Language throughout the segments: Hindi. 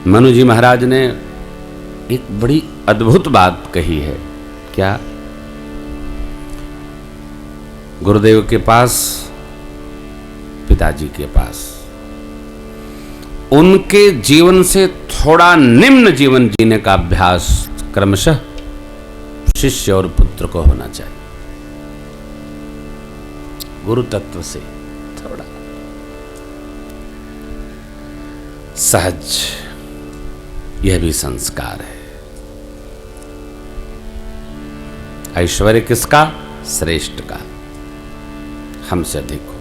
मनु जी महाराज ने एक बड़ी अद्भुत बात कही है। क्या? गुरुदेव के पास, पिताजी के पास, उनके जीवन से थोड़ा निम्न जीवन जीने का अभ्यास क्रमशः शिष्य और पुत्र को होना चाहिए। गुरु तत्व से थोड़ा सहज, यह भी संस्कार है। ऐश्वर्य किसका? श्रेष्ठ का, हमसे अधिक हो,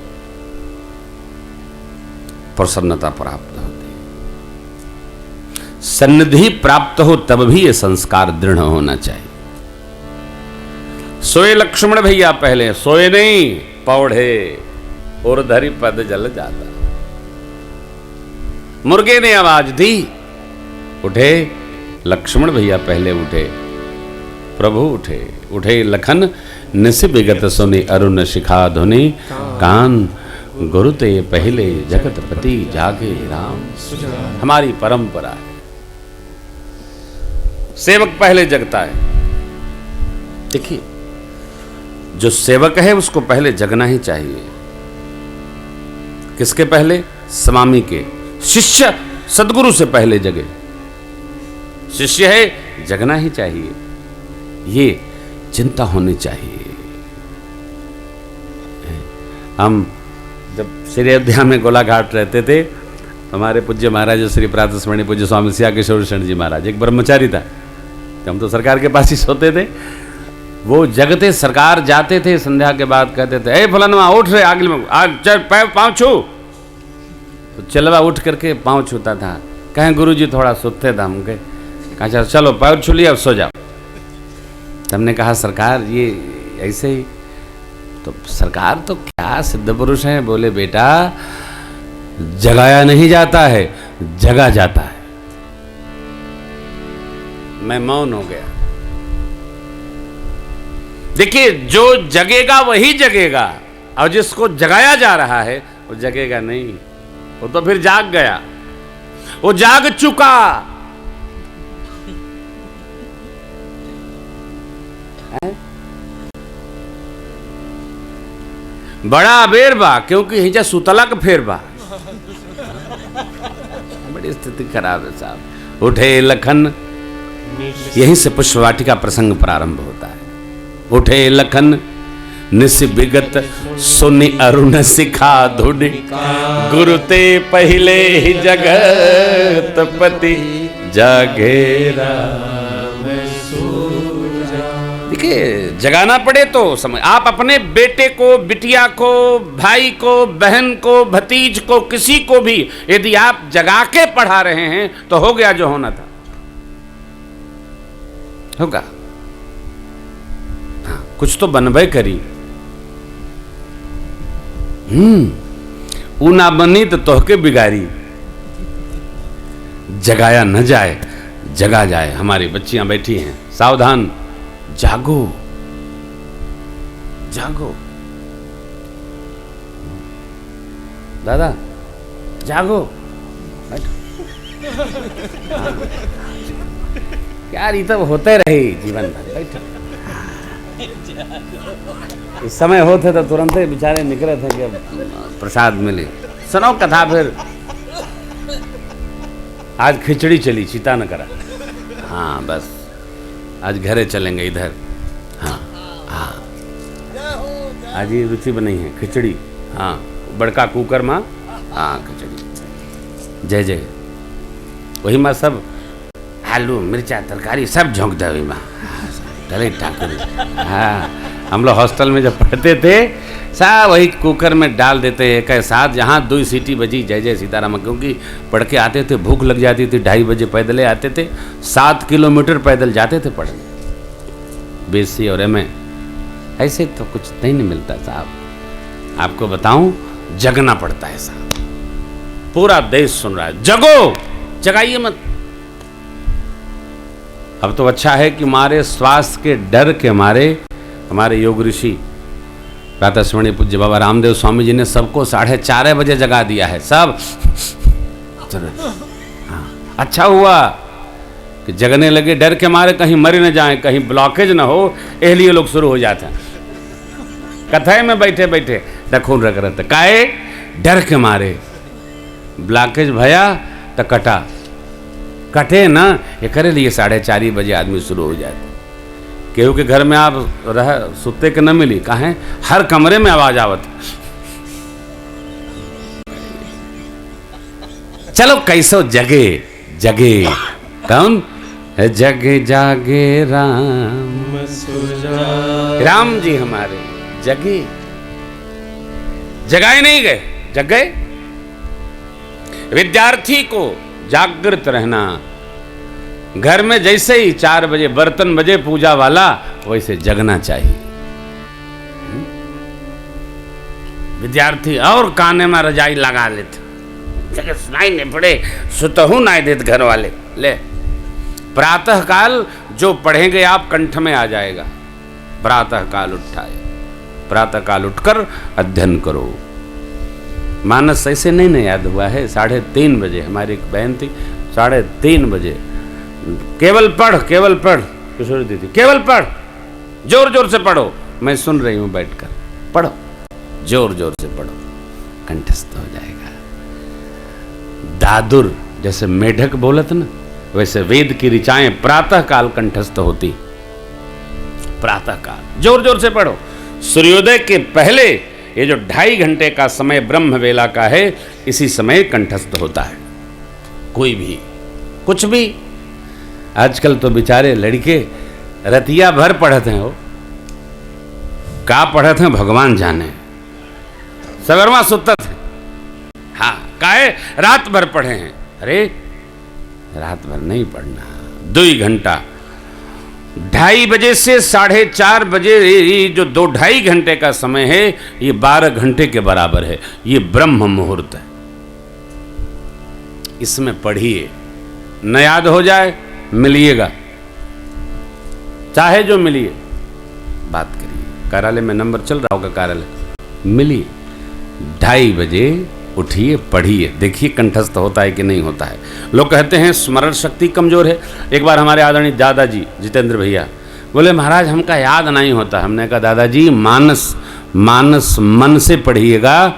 प्रसन्नता प्राप्त होती, सन्निधि प्राप्त हो, तब भी यह संस्कार दृढ़ होना चाहिए। सोए लक्ष्मण भैया पहले, सोए नहीं पौढ़े और धरी पद जल जाता। मुर्गे ने आवाज दी, उठे लक्ष्मण भैया पहले उठे, प्रभु उठे, उठे लखन निस विगत सुनि अरुण शिखा धुनि, कान गुरु ते पहले जगत पति जागे राम। हमारी परंपरा है, सेवक पहले जगता है। देखिए, जो सेवक है उसको पहले जगना ही चाहिए। किसके पहले? स्वामी के। शिष्य सदगुरु से पहले जगे। शिष्य है, जगना ही चाहिए, ये चिंता होनी चाहिए। हम जब श्री अयोध्या में गोलाघाट रहते थे, हमारे पूज्य महाराज श्री प्रातस्मरणीय पूज्य स्वामी सिया किशोर शरण जी महाराज एक ब्रह्मचारी था। हम तो सरकार के पास ही सोते थे, वो जगते सरकार जाते थे, संध्या के बाद कहते थे, ए फलाना उठ रहे, आगे में चल पाँव छू। तो चलवा उठ करके पाँव छूता था। कहें गुरु जी थोड़ा सुते था, हम कहा चलो पैर छू लिया, अब सो जाओ। हमने कहा सरकार ये ऐसे ही, तो सरकार तो क्या सिद्ध पुरुष है। बोले बेटा, जगाया नहीं जाता है, जगा जाता है। मैं मौन हो गया। देखिए, जो जगेगा वही जगेगा, और जिसको जगाया जा रहा है वो जगेगा नहीं, वो तो फिर जाग गया, वो जाग चुका। बड़ा अबेर बा, क्योंकि हिजा सुतला का फेर बा। बड़ी स्थिति खराब है साहब। उठे लखन, यहीं से पुष्पवाटिका प्रसंग प्रारंभ होता है। उठे लखन निस विगत सुनि अरुण शिखा धुनि, गुरु ते पहले ही जगत पति जागे राम सूरा। देखिए, जगाना पड़े तो समय, आप अपने बेटे को, बिटिया को, भाई को, बहन को, भतीज को, किसी को भी यदि आप जगा के पढ़ा रहे हैं तो हो गया जो होना था, होगा। हाँ, कुछ तो बनबे करी। ऊ ना बनी तो तोहके बिगाड़ी। जगाया न जाए, जगा जाए। हमारी बच्चियां बैठी हैं, सावधान, जागो जागो, दादा जागो, बैठो। यार ये तो होते रहे जीवन भर, बैठो। इस समय होते तो तुरंत ही बेचारे निकले थे कि प्रसाद मिले। सुनो कथा फिर। आज खिचड़ी चली, चिता न करा। हाँ बस, आज घरे चलेंगे इधर। हाँ हाँ, आज ये रुचि बनाई है खिचड़ी। हाँ, बड़का कुकर माँ। हाँ खिचड़ी, जय जय। वही माँ सब आलू मिर्चा तरकारी सब झोंक दे वही माँ, डले ठाकुर। हाँ, हम लोग हॉस्टल में जब पढ़ते थे, सब वही कुकर में डाल देते एक साथ। जहाँ 2 सीटी बजी, जय जय सीताराम। क्योंकि पढ़ के आते थे, भूख लग जाती थी, 2:30 बजे पैदल आते थे, 7 किलोमीटर पैदल जाते थे पढ़ने। BSc और MA ऐसे तो कुछ नहीं मिलता साहब। आपको बताऊं, जगना पड़ता है साहब। पूरा देश सुन रहा है, जगो, जगाइए मत। अब तो अच्छा है कि हमारे स्वास्थ्य के डर के मारे हमारे योग ऋषि प्रातस्मरणीय पूज्य बाबा रामदेव स्वामी जी ने सबको 4:30 बजे जगा दिया है सब। चलो, हाँ, अच्छा हुआ कि जगने लगे, डर के मारे कहीं मर न जाए, कहीं ब्लॉकेज ना हो, इसलिए लोग शुरू हो जाते हैं। कथाएं में बैठे बैठे खून रख रहे थे, काहे डर के मारे। ब्लॉकेज भया तो कटे ना, ये करे लिए 4:30 बजे आदमी शुरू हो जाते। केहू के घर में आप रह सुते के न मिली, कहें हर कमरे में आवाज आवत। चलो कैसो जगे जगे, कौन जगे जागे राम, राम जी हमारे जगे, जगाए नहीं गए, जग गए। विद्यार्थी को जागृत रहना, घर में जैसे ही 4 बजे बर्तन बजे पूजा वाला, वैसे जगना चाहिए। विद्यार्थी और काने में रजाई लगा लेते, जगह सुनाई नहीं पड़े, सुतहू नहीं देते घर वाले। ले प्रातः काल जो पढ़ेंगे आप कंठ में आ जाएगा। प्रातः काल उठाए, प्रातः काल उठकर अध्ययन करो। मानस ऐसे नहीं याद हुआ है। 3:30 बजे हमारी एक बहन थी, 3:30 बजे केवल पढ़ किशोरी दीदी, केवल पढ़, जोर जोर से पढ़ो। मैं सुन रही हूं बैठकर, पढ़ो, जोर जोर से पढ़ो, कंठस्थ हो जाएगा। दादुर जैसे मेढक बोलत ना, वैसे वेद की ऋचाएं प्रातः काल कंठस्थ होती। प्रातः काल जोर जोर से पढ़ो। सूर्योदय के पहले ये जो 2.5 घंटे का समय ब्रह्म वेला का है, इसी समय कंठस्थ होता है कोई भी कुछ भी। आजकल तो बेचारे लड़के रतिया भर पढ़ते हैं, वो का पढ़ते हैं भगवान जाने, सगरवा सुतत है। हाँ, काहे रात भर पढ़े हैं। अरे रात भर नहीं पढ़ना, 2 घंटा, 2:30 बजे से 4:30 बजे, ये जो 2-2.5 घंटे का समय है, ये 12 घंटे के बराबर है। ये ब्रह्म मुहूर्त है, इसमें पढ़िए। न याद हो जाए मिलिएगा, चाहे जो मिलिए, बात करिए। कार्यालय में नंबर चल रहा होगा, कार्यालय मिलिए। 2:30 बजे उठिए, पढ़िए, देखिए कंठस्थ होता है कि नहीं होता है। लोग कहते हैं स्मरण शक्ति कमजोर है। एक बार हमारे आदरणीय दादाजी जितेंद्र भैया बोले, महाराज हमका याद नहीं होता। हमने कहा दादाजी मानस मन से पढ़िएगा।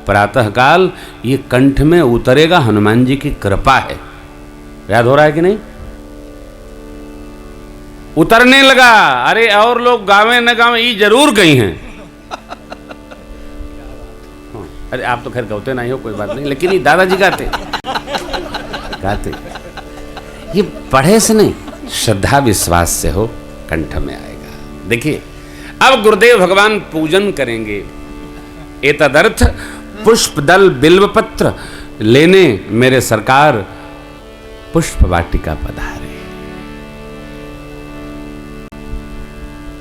प्रातः काल ये कंठ में उतरेगा, हनुमान जी की कृपा है। याद हो रहा है कि नहीं? उतरने लगा। अरे और लोग गावे न गावे, ये जरूर गई हैं। अरे आप तो खैर गाते नहीं हो, कोई बात नहीं, लेकिन ये दादाजी गाते। ये पढ़े से नहीं, श्रद्धा विश्वास से हो, कंठ में आएगा। देखिए अब गुरुदेव भगवान पूजन करेंगे। एतदर्थ पुष्प दल बिल्व पत्र लेने मेरे सरकार पुष्प वाटिका पधारे।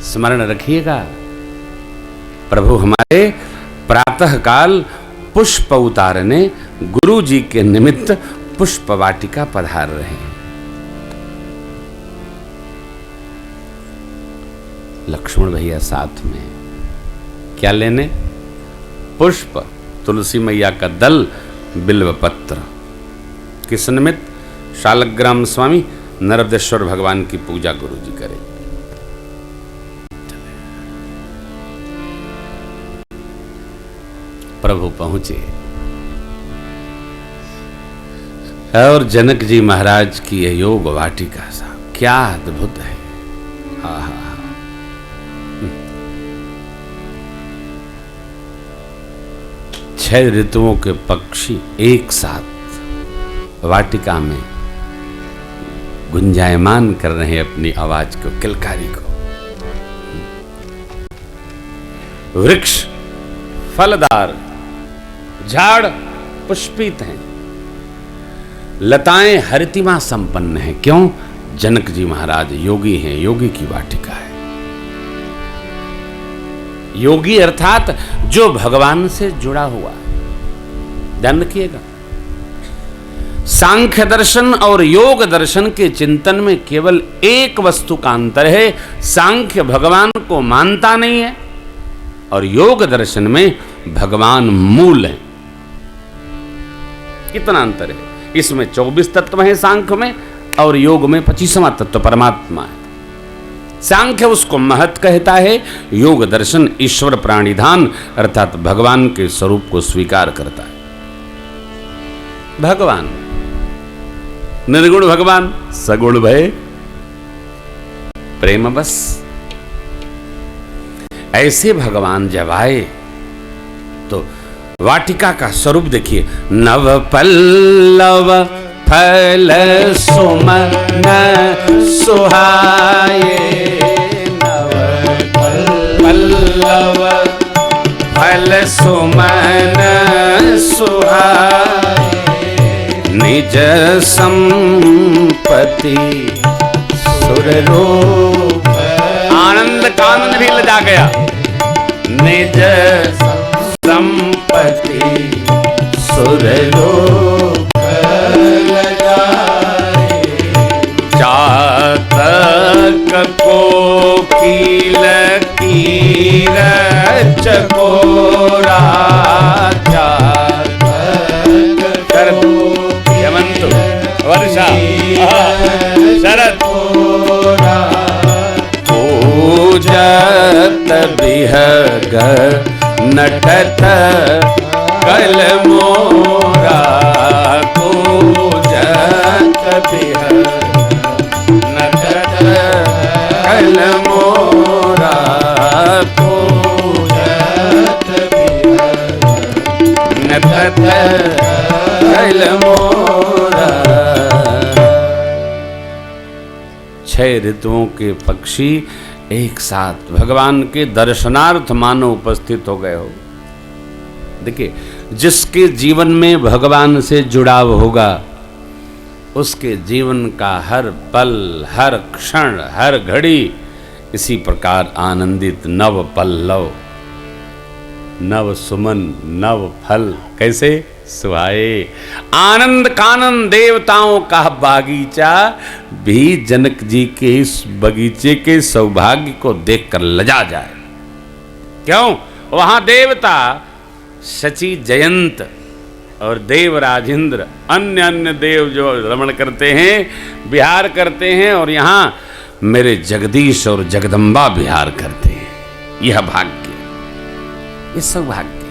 स्मरण रखिएगा, प्रभु हमारे प्रातः काल पुष्प उतारने गुरु जी के निमित्त पुष्प वाटिका पधार रहे हैं। लक्ष्मण भैया साथ में क्या लेने? पुष्प, तुलसी मैया का दल, बिल्व पत्र। किस निमित्त? शालग्राम स्वामी नर्मदेश्वर भगवान की पूजा गुरु जी करें। प्रभु पहुंचे और जनक जी महाराज की यह योग वाटिका सा क्या अद्भुत है। आहा, 6 ऋतुओं के पक्षी एक साथ वाटिका में गुंजायमान कर रहे हैं अपनी आवाज को, किलकारी को। वृक्ष फलदार, झाड़ पुष्पित हैं, लताएं हरितिमा संपन्न हैं। क्यों? जनक जी महाराज योगी हैं, योगी की वाटिका है। योगी अर्थात जो भगवान से जुड़ा हुआ है। ध्यान रखिएगा, सांख्य दर्शन और योग दर्शन के चिंतन में केवल एक वस्तु का अंतर है। सांख्य भगवान को मानता नहीं है और योग दर्शन में भगवान मूल है। कितना अंतर है! इसमें 24 तत्व हैं सांख्य में, और योग में 25वां तत्व परमात्मा है। सांख्य उसको महत कहता है, योग दर्शन ईश्वर प्राणिधान अर्थात भगवान के स्वरूप को स्वीकार करता है। भगवान निर्गुण भगवान, सगुण भय प्रेम बस। ऐसे भगवान जब आए तो वाटिका का स्वरूप देखिए, नव पल्लव फल सुमन सुहाए, नव पल्लव फल सुमन सुहाए, निज संपत्ति सुररूप। आनंद का आनंद भी लजा गया, निज संपत्ति सुरलोक लगाए, चातक कोकिल कीर चकोरा, चातक हेमंत वर्षा शरद पूजत बिहग नटत कल मोरा, पूजत बिहग नटत कल मोरा, पूजत बिहग नटत कल मोरा। 6 ऋतुओं के पक्षी एक साथ भगवान के दर्शनार्थ मानो उपस्थित हो गए हो। देखिए, जिसके जीवन में भगवान से जुड़ाव होगा उसके जीवन का हर पल, हर क्षण, हर घड़ी इसी प्रकार आनंदित। नव पल्लव, नव सुमन, नव फल कैसे सुहाए। आनंद कानन देवताओं का बागीचा भी जनक जी के इस बगीचे के सौभाग्य को देखकर लजा जाए। क्यों? वहां देवता शची जयंत और देव राजेंद्र, अन्य अन्य देव जो रमण करते हैं, विहार करते हैं, और यहां मेरे जगदीश और जगदम्बा विहार करते हैं। यह भाग्य, यह सौभाग्य।